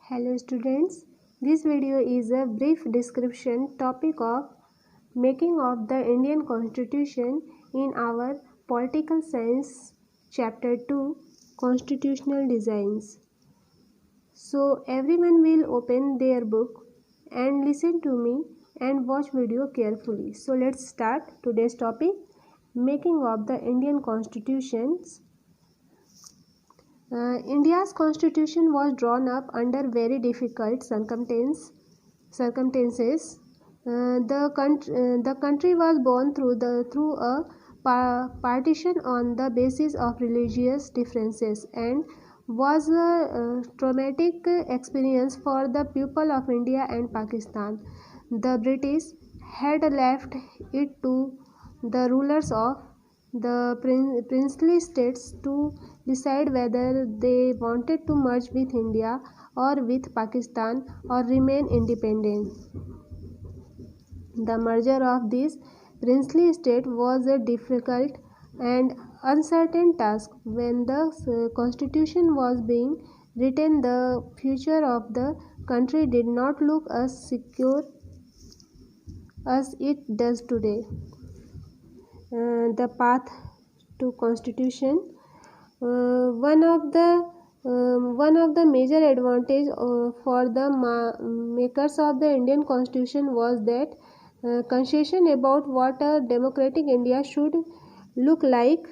Hello students, this video is a brief description topic of making of the Indian Constitution in our Political Science Chapter 2 Constitutional Designs. So everyone will open their book and listen to me and watch video carefully. So let's start today's topic, making of the Indian Constitutions. India's constitution was drawn up under very difficult circumstances. The country was born through a partition on the basis of religious differences and was a traumatic experience for the people of India and Pakistan. The British had left it to the rulers of the princely states to decide whether they wanted to merge with India or with Pakistan or remain independent. The merger of this princely state was a difficult and uncertain task. When the constitution was being written, the future of the country did not look as secure as it does today. The path to constitution. One of the major advantage for the makers of the Indian Constitution was that constitution about what a democratic India should look like.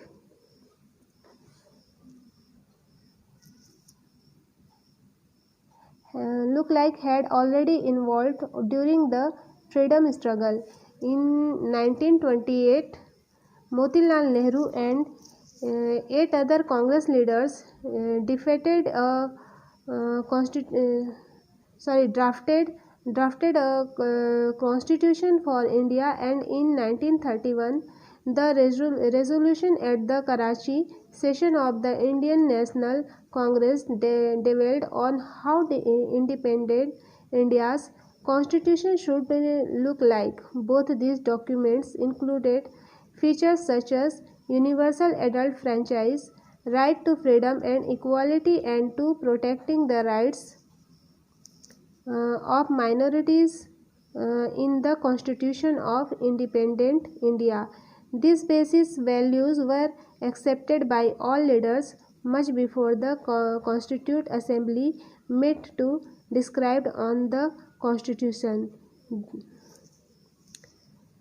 Had already involved during the freedom struggle. In 1928, Motilal Nehru and 8 other Congress leaders drafted a constitution for India, and in 1931 the resolution at the Karachi session of the Indian National Congress dwelled on how the independent India's constitution should look like. Both these documents included features such as universal adult franchise, right to freedom and equality, and to protecting the rights of minorities in the Constitution of Independent India. These basic values were accepted by all leaders much before the Constituent Assembly met to decide on the Constitution.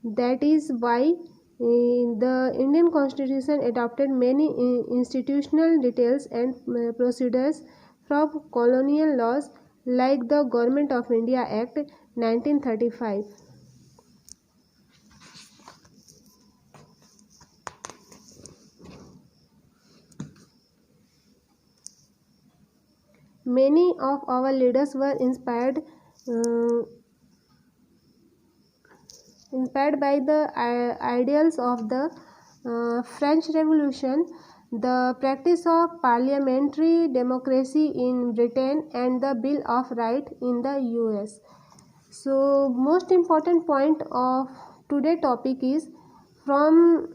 That is why the Indian Constitution adopted many institutional details and procedures from colonial laws like the Government of India Act 1935. Many of our leaders were inspired by the ideals of the French Revolution, the practice of parliamentary democracy in Britain, and the Bill of Rights in the US. So, most important point of today's topic is from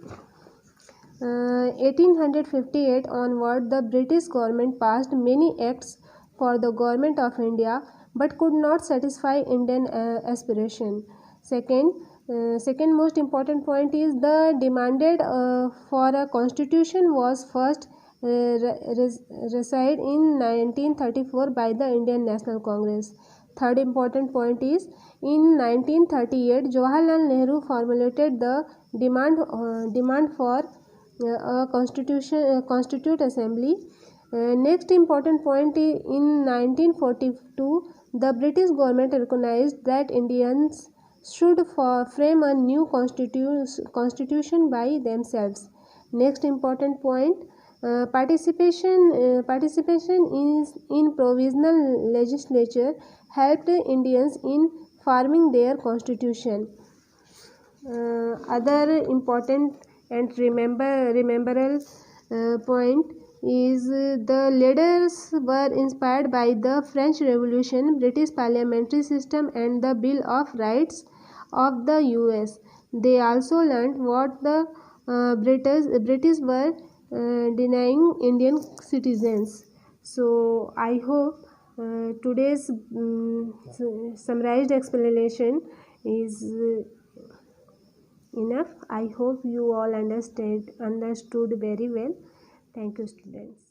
1858 onward, the British government passed many acts for the government of India but could not satisfy Indian aspiration. Second most important point is the demanded for a constitution was first recited in 1934 by the Indian National Congress. Third important point is in 1938 Jawaharlal Nehru formulated the demand for a constitute assembly. Next important point is in 1942 the British government recognized that Indians should frame a new constitution by themselves. Next important point, participation in provisional legislature helped Indians in forming their constitution. Other important and rememberable point is the leaders were inspired by the French Revolution, British parliamentary system, and the Bill of Rights of the US. They also learned what the British were denying Indian citizens. So I hope Today's summarized explanation is enough. I hope you all understood very well. Thank you, students.